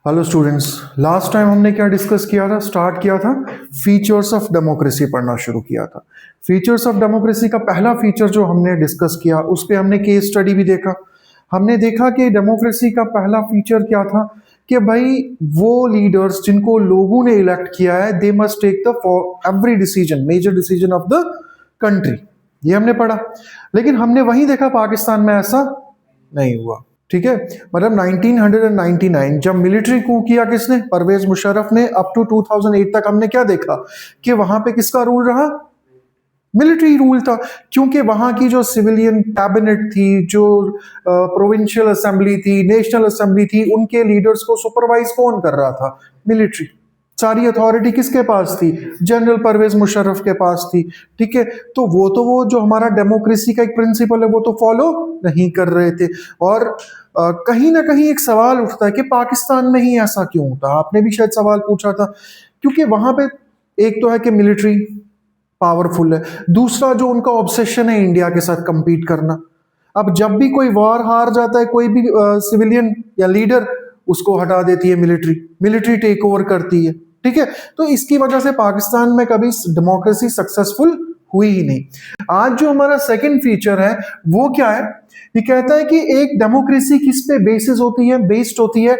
Hello students, last time हमने क्या discuss किया था? स्टार्ट किया था फीचर्स ऑफ डेमोक्रेसी पढ़ना शुरू किया था। फीचर्स ऑफ डेमोक्रेसी का पहला फीचर जो हमने डिस्कस किया उस पे हमने केस स्टडी भी देखा। हमने देखा कि डेमोक्रेसी का पहला फीचर क्या था कि भाई वो लीडर्स जिनको लोगों ने इलेक्ट किया है they must take the for every decision major decision of the country. ये हमने पढ़ा, लेकिन हमने वही देखा पाकिस्तान में ऐसा नहीं हुआ। ठीक है, मतलब 1999 जब मिलिट्री कू किया किसने? परवेज मुशर्रफ ने। अप टू 2008 तक हमने क्या देखा कि वहां पे किसका रूल रहा? मिलिट्री रूल था, क्योंकि वहां की जो सिविलियन कैबिनेट थी, जो प्रोविंशियल असेंबली थी, नेशनल असेंबली थी, उनके लीडर्स को सुपरवाइज कौन कर रहा था? मिलिट्री। सारी अथॉरिटी किसके पास थी? जनरल परवेज मुशर्रफ के पास थी। ठीक है, तो वो जो हमारा डेमोक्रेसी का एक प्रिंसिपल है वो तो फॉलो नहीं कर रहे थे। और कहीं ना कहीं एक सवाल उठता है कि पाकिस्तान में ही ऐसा क्यों होता? आपने भी शायद सवाल पूछा था, क्योंकि वहां पे एक तो है कि मिलिट्री पावरफुल है, दूसरा जो उनका ऑब्सेशन है इंडिया के साथ compete करना। अब जब भी कोई वॉर हार जाता है, कोई भी सिविलियन या लीडर, उसको हटा देती है मिलिट्री, मिलिट्री टेक ओवर करती है। ठीक है, तो इसकी वजह से पाकिस्तान में कभी डेमोक्रेसी सक्सेसफुल हुई ही नहीं। आज जो हमारा सेकंड फीचर है वो क्या है? ये कहता है कि एक डेमोक्रेसी किस पे बेसिस होती है? बेस्ड होती है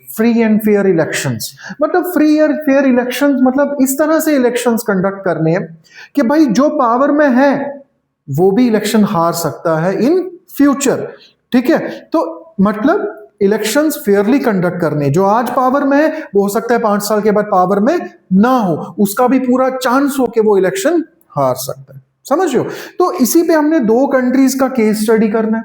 फ्री एंड फेयर इलेक्शंस। मतलब फ्री एंड फेयर इलेक्शंस मतलब इस तरह से इलेक्शंस कंडक्ट करने हैं कि भाई जो पावर में है वो भी इलेक्शन हार सकता है इन फ्यूचर। ठीक है, तो मतलब इलेक्शंस फेयरली कंडक्ट करने, जो आज पावर में है वो हो सकता है 5 साल के बाद पावर में ना हो, उसका भी पूरा चांस हो कि वो इलेक्शन हार सकता है। समझ लो, तो इसी पे हमने 2 कंट्रीज का केस स्टडी करना है।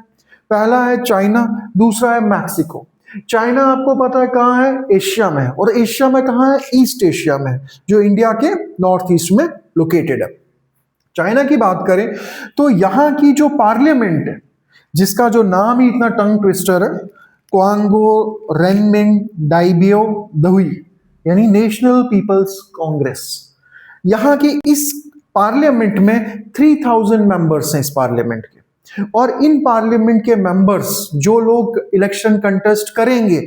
पहला है चाइना, दूसरा है मैक्सिको। चाइना आपको पता है कहाँ है? एशिया में है। और एशिया में कहाँ है? ईस्ट एशिया में है, जो इंडिया के नॉर्थ ईस्ट में लोकेटेड है। चाइना की बात करें तो यहां की जो पार्लियामेंट है, जिसका जो नाम ही इतना टंग ट्विस्टर है, क्वांगो रेनमिन डाइबियो दहुई, यानी नेशनल पीपल्स कांग्रेस। यहां की इस पार्लियामेंट में 3000 मेंबर्स हैं इस पार्लियामेंट के। और इन पार्लियामेंट के मेंबर्स, जो लोग इलेक्शन कंटेस्ट करेंगे,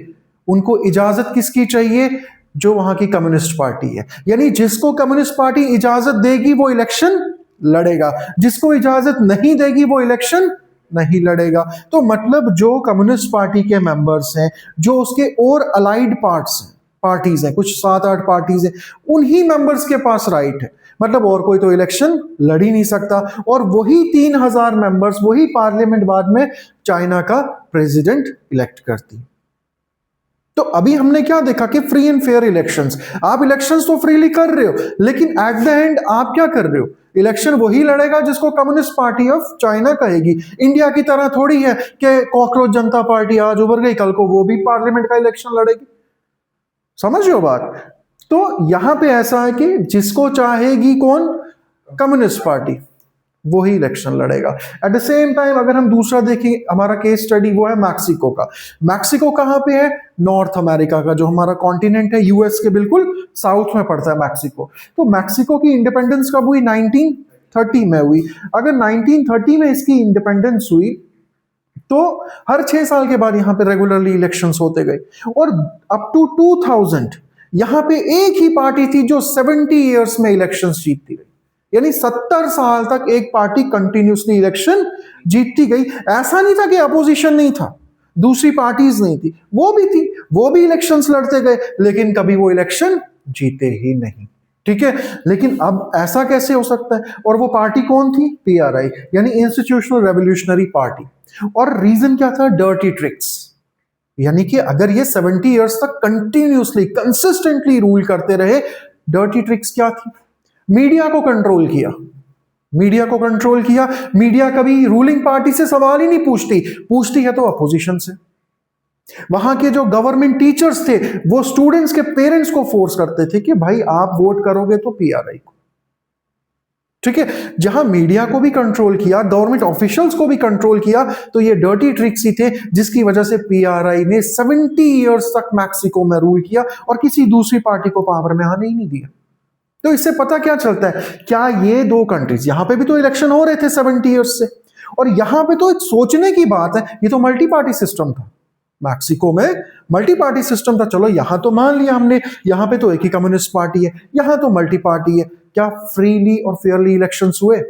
उनको इजाजत किसकी चाहिए? जो वहां की कम्युनिस्ट पार्टी है। यानी जिसको कम्युनिस्ट पार्टी इजाजत देगी वो इलेक्शन लड़ेगा, जिसको इजाजत नहीं देगी वो इलेक्शन नहीं लड़ेगा। तो मतलब जो कम्युनिस्ट पार्टी के मेंबर्स हैं, जो उसके और अलाइड पार्टीज हैं, कुछ 7-8 पार्टीज हैं, उन्हीं मेंबर्स के पास राइट है। मतलब और कोई तो इलेक्शन लड़ ही नहीं सकता। और वही 3000 मेंबर्स, वही पार्लियामेंट बाद में चाइना का प्रेसिडेंट इलेक्ट करती। तो अभी हमने क्या देखा कि फ्री एंड फेयर इलेक्शंस। आप इलेक्शंस तो फ्रीली कर रहे हो, लेकिन एट द एंड आप क्या कर रहे हो? इलेक्शन वही लड़ेगा जिसको कम्युनिस्ट पार्टी ऑफ चाइना कहेगी। इंडिया की तरह थोड़ी है कि कॉकरोच जनता पार्टी आज उभर गई, कल को वो भी पार्लियामेंट का इलेक्शन लड़ेगी। समझ रहे हो बात? तो यहां पे ऐसा है कि जिसको चाहेगी कौन? कम्युनिस्ट पार्टी, वही इलेक्शन लड़ेगा। एट द सेम टाइम अगर हम दूसरा देखें, हमारा केस स्टडी वो है मैक्सिको का। मैक्सिको कहां पे है? नॉर्थ अमेरिका का, जो हमारा कॉन्टिनेंट है, यूएस के बिल्कुल साउथ में पड़ता है मैक्सिको। तो मैक्सिको की इंडिपेंडेंस कब हुई? 1930 में हुई। अगर 1930 में इसकी इंडिपेंडेंस हुई तो हर 6 साल के बाद यहां पे रेगुलरली इलेक्शंस होते गए। और अप टू 2000 यहां पे एक ही पार्टी थी जो 70 इयर्स में इलेक्शंस जीतती गई। यानी 70 साल तक एक पार्टी कंटिन्यूसली इलेक्शन जीतती गई। ऐसा नहीं था कि अपोजिशन नहीं था, दूसरी पार्टीज नहीं थी, वो भी थी, वो भी इलेक्शंस लड़ते गए, लेकिन कभी वो इलेक्शन जीते ही नहीं। ठीक है, लेकिन अब ऐसा कैसे हो सकता है? और वो पार्टी कौन थी? पीआरआई, यानी इंस्टीट्यूशनल रेवोल्यूशनरी पार्टी। और रीजन क्या था? Dirty tricks. यानी कि अगर ये 70 इयर्स तक कंटिन्यूसली कंसिस्टेंटली रूल करते रहे, डर्टी ट्रिक्स क्या थी? मीडिया को कंट्रोल किया, मीडिया को कंट्रोल किया। मीडिया कभी रूलिंग पार्टी से सवाल ही नहीं पूछती है तो अपोजिशन से। वहां के जो गवर्नमेंट टीचर्स थे वो स्टूडेंट्स के पेरेंट्स को फोर्स करते थे कि भाई आप वोट करोगे तो पीआरआई को। ठीक है, जहां मीडिया को भी कंट्रोल किया, गवर्नमेंट ऑफिशियल्स को भी कंट्रोल किया, तो ये डर्टी ट्रिक्स ही थे जिसकी वजह से पीआरआई ने 70 इयर्स तक मैक्सिको में रूल किया और किसी दूसरी पार्टी को पावर में आने ही नहीं दिया। तो इससे पता क्या चलता है? क्या ये 2 कंट्रीज, यहां पे भी तो इलेक्शन हो रहे थे 70 इयर्स से, और यहां पे तो एक सोचने की बात है, ये तो मल्टी पार्टी सिस्टम था। मैक्सिको में मल्टी पार्टी सिस्टम था। चलो यहां तो मान लिया हमने, यहां पे तो एक ही कम्युनिस्ट पार्टी है, यहां तो मल्टी पार्टी है। क्या फ्रीली और फेयरली इलेक्शंस हुए?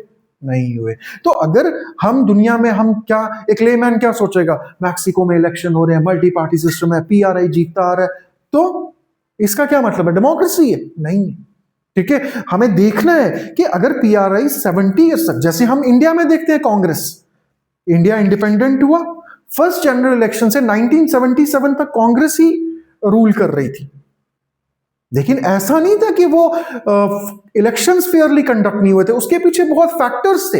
नहीं हुए। तो अगर हम दुनिया में, हम क्या, एक लेमैन क्या सोचेगा, मैक्सिको में इलेक्शन हो रहे हैं, मल्टी पार्टी सिस्टम है, पीआरआई जीतता आ रहा है, तो इसका क्या मतलब है, डेमोक्रेसी है? नहीं है। ठीक है, हमें देखना है कि अगर पीआरआई 70 ईयर्स तक, जैसे हम इंडिया में देखते हैं कांग्रेस, इंडिया इंडिपेंडेंट हुआ, फर्स्ट जनरल इलेक्शन से 1977 तक कांग्रेस ही रूल कर रही थी। लेकिन ऐसा नहीं था कि वो इलेक्शंस फेयरली कंडक्ट नहीं हुए थे, उसके पीछे बहुत फैक्टर्स थे।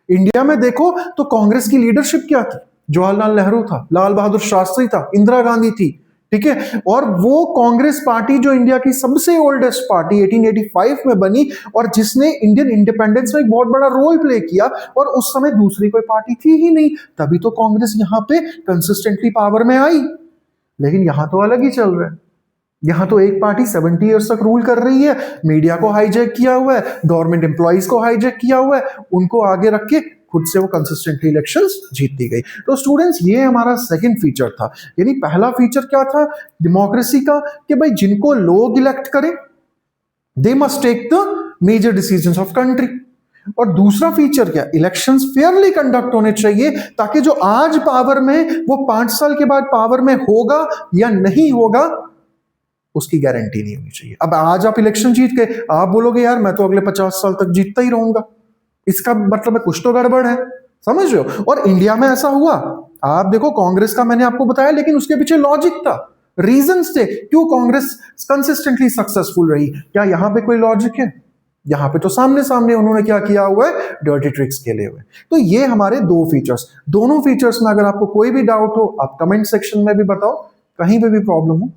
इंडिया में देखो तो कांग्रेस की लीडरशिप क्या थी, जवाहरलाल नेहरू था, लाल बहादुर शास्त्री था, इंदिरा गांधी थी। ठीक है, और वो कांग्रेस पार्टी जो इंडिया की सबसे ओल्डेस्ट पार्टी 1885 में बनी और जिसने इंडियन इंडिपेंडेंस में एक बहुत बड़ा रोल प्ले किया, और उस समय दूसरी कोई पार्टी थी ही नहीं, तभी तो कांग्रेस यहां पे कंसिस्टेंटली पावर में आई। लेकिन यहां तो अलग ही चल रहा है। यहां तो एक पार्टी 70 ईयर्स तक रूल कर रही है, मीडिया को हाईजैक किया हुआ है, गवर्नमेंट एम्प्लॉइज को हाईजैक किया हुआ है, उनको आगे रख के खुद से वो कंसिस्टेंटली इलेक्शंस जीतती गई। तो स्टूडेंट्स, ये हमारा सेकंड फीचर था। यानी पहला फीचर क्या था डेमोक्रेसी का, कि भाई जिनको लोग इलेक्ट करें, they must take the major decisions of country. और दूसरा फीचर क्या, इलेक्शंस फेयरली कंडक्ट होने चाहिए, ताकि जो आज पावर में, वो 5 साल के बाद पावर में होगा या नहीं होगा, उसकी गारंटी नहीं होनी चाहिए। अब आज आप इलेक्शन जीत गए, आप बोलोगे यार मैं तो अगले 50 साल तक जीतता ही रहूंगा, इसका मतलब है कुछ तो गड़बड़ है, समझ रहे हो? और इंडिया में ऐसा हुआ। आप देखो कांग्रेस का मैंने आपको बताया, लेकिन उसके पीछे लॉजिक था, रीजंस थे क्यों कांग्रेस कंसिस्टेंटली सक्सेसफुल रही। क्या यहां पे कोई लॉजिक है? यहां पे तो सामने सामने उन्होंने क्या किया हुआ है, डर्टी ट्रिक्स खेले हुए। तो ये हमारे दो फीचर्स, दोनों फीचर्स में अगर आपको कोई भी डाउट हो, आप कमेंट सेक्शन में भी बताओ, कहीं पे भी प्रॉब्लम हो